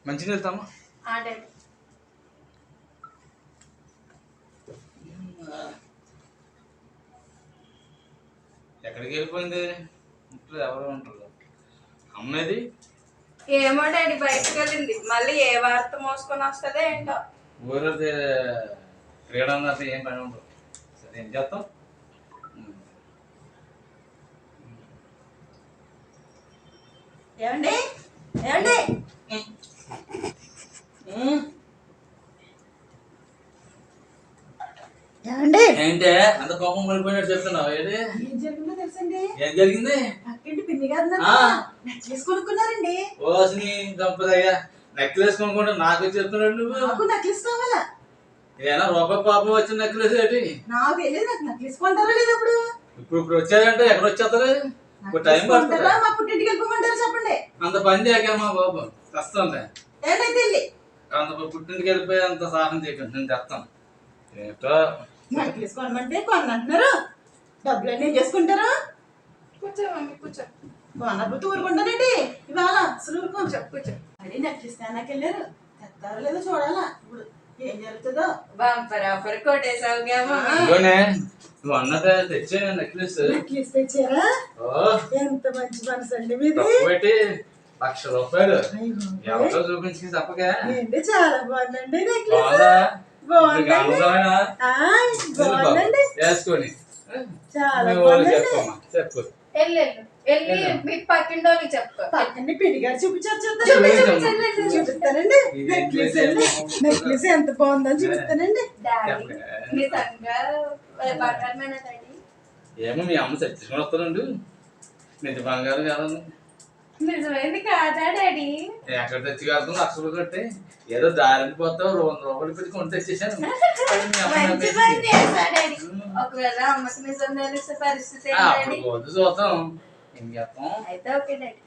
మంచిగా వెళ్తామా? ఎక్కడికి వెళ్ళిపోయింది? ఇంట్లో ఎవరు ఉంటారు? అమ్మేది ఏమో డాడీ బయటకు వెళ్ళింది. మళ్ళీ ఏ వార్త మోసుకొని వస్తుందో ఏంటో. ఊరు క్రీడా ఏం పని ఉండదు. సరే ఏం చేస్తాం? ఏమండి ఏమండి ఏమండి ఏంటే అంత కోపం పడిపోయినట్టు చెప్తున్నావు? ఏంటి ఏం జరిగిందో తెలుసండి? ఏం జరిగింది? పక్కింటి పిన్ని గారు నెక్లెస్ కొనుక్కున్నారండి. ఓసిని దంపదయ్యా నెక్లెస్ కొనుక్కుంటే నాకు చెప్తున్నాడు నువ్వు? నాకు నెక్లెస్ కావాలా? ఏనా రూపాయి పాపం వచ్చిన నెక్లెస్ ఏంటి? నాకు తెలియదు. నాకు నెక్లెస్ కొంటారా లేదు? ఇప్పుడు వచ్చాయంటే ఎక్కడ వచ్చేస్తారు? ఇప్పుడు టైం పడుతుందా? మా పుట్టింటికి వెళ్ళిపోమంటారు చెప్పండి. అంత పని చేయకమ్మా బాబు, వస్తుంది. ఏంటైతే వెళ్ళి అంత పుట్టింటికి వెళ్ళిపోయి అంత సాహసం చేయకండి, నేను తెస్తాను. ఏంటో నెక్లెస్ కొనమంటే కొనంటున్నారు. డబ్బులన్నీ ఏం చేసుకుంటారు? కూర్చో మమ్మీ కూర్చో. కొనకపోతే ఊరుకుంటానండి. ఇవాళ అసలు ఊరుకోండి. కూర్చో. అది నెక్లెస్ దానికి వెళ్ళారు. తెస్తారో లేదో చూడాలా. ఇప్పుడు ఏం జరుగుతుందో. బంపర్ ఆఫర్ కొట్టేసావుగా మమ్మీ. నువ్వు అన్నదే తెచ్చే నెక్లెస్. నెక్లెస్ తెచ్చారా? ఎంత మంచి మనసు అండి మీది. ₹1,00,000 ఎవరితో చూపించి తప్పగా ఏంటి చాలా బాగుందండి నెక్లెస్. బాగుందండి. వేసుకొని చాలా బాగుందండి. చెప్పు. వెళ్ళి మీ పక్కింటి వాళ్ళకి చెప్తా. పక్కన పిన్ని గారు చూపించారు. చూపిస్తానండి. నెక్లెస్ ఎంత బాగుందని చూపిస్తానండి. ఏమో మీ అమ్మ చచ్చుకొని వస్తానండి. నిజ బంగారం కాదండి. నిజమైంది కాదా డాడీ? ఎక్కడ తెచ్చి కలుగుతుంది? ₹1,00,000 కట్టి ఏదో దారిని పోతావు ₹200 పెట్టి కొని తెచ్చేసాను. ఒకవేళ అమ్మకి నిజం తెలిసే పరిస్థితి వద్దు చూద్దాం. ఏం చేస్తాం? అయితే ఓకే డాడీ.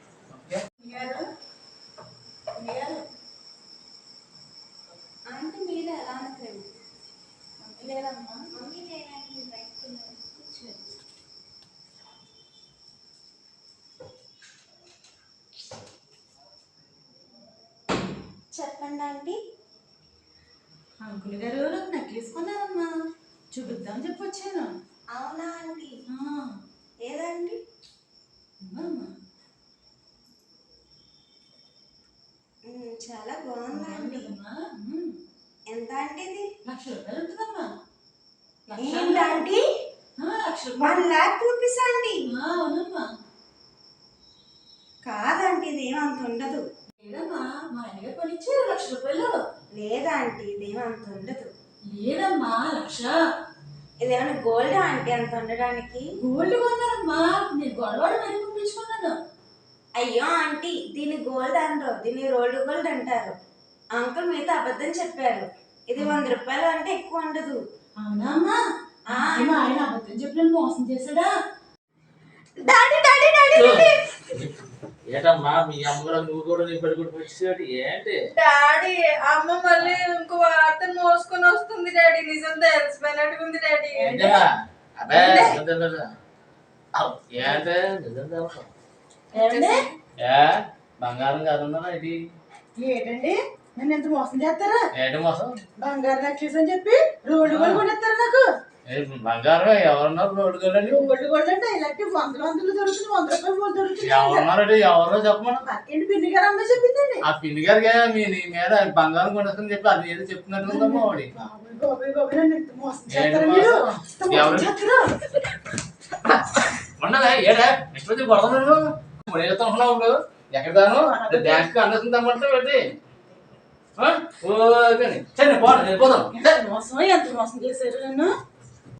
అంటే మీరు ఎలా అనుకోండి. లేదమ్మా మమ్మీ లేదండి బయటకు కూర్చోండి. చెప్పండి ఆంటీ. అంకుల్ గారు నాకు నెక్లెస్ కొన్నారమ్మా, చూపిద్దాం చెప్పొచ్చాను. అవునా ఆంటీ? ఏదండి? చాలా బాగుందా అండి? ఎంత అంటే ఇది? ₹1,00,000 ఉంటుందమ్మా. ఏంటండి? ₹1,00,000 అండి? అవునమ్మా. కాదండి, ఇది ఏమంత ఉండదు. లేదమ్మా, మా ఆయనగా కొనిచ్చారు ₹1,00,000. లేదా ఆంటీ, ఇది ఏమంత ఉండదు. లేదమ్మా, 1,00,000. ఇదేమైనా గోల్డ్ ఆంటీ అంత ఉండడానికి? గోల్డ్ కొన్నారమ్మా, నేను గొడవాడు మరి పంపించుకున్నాను. అయ్యో ఆంటీ, దీన్ని గోల్డ్ అనరు, దీన్ని రోల్డ్ గోల్డ్ అంటారు. అంకుల్ మీతో అబద్ధం చెప్పారు. ఇది ₹100 అంటే ఎక్కువ ఉండదు. అవునా అమ్మా? మా ఆయన అబద్ధం చెప్పి నన్ను మోసం చేశాడా? డాడీ డాడీ డాడీ ఏటమ్మా మీ అమ్మలో నువ్వు కూడా నీ పెళ్ళికొడుకు వచ్చేసాడు ఏంటి? డాడీ అమ్మ మళ్ళీ ఇంకో వార్తను మోసుకొని వస్తుంది డాడీ. నిజం తెలిసిపోయినట్టుకుంది డాడీ. ఏంటే బంగారం కాదన్నా ఇది ఏంటండి నన్ను ఎంత మోసం చేస్తారా? ఏంటి మోసం? బంగారు నెక్లెస్ అని చెప్పి రోడ్డు గోల్డ్ కొనేస్తారు నాకు. బంగారం ఎవరున్నారు? రోడ్డు గోల్డ్ రోడ్డు గోల్డ్ అంటే ఇలాంటి వందలు దొరుకుతుంది. ₹100 దొరుకుతుంది. ఎవరున్నారండి? ఎవరో చెప్పమను. పక్కింటి పిన్ని గారు అమ్మ చెప్పిందండి. ఆ పిన్ని గారికి నీ మీద బంగారం కొనేస్తుందని చెప్పి అది ఏదో చెప్తున్నట్టుందమ్మా వాడి. ఉండదా ఏడా ఎటువంటి గొడవలు ఇప్పుడు ఎక్కడాను బ్యాంక్ అందుతుందమ్మంటే పెట్టి మోసం ఎంత మోసం చేశారు నన్ను.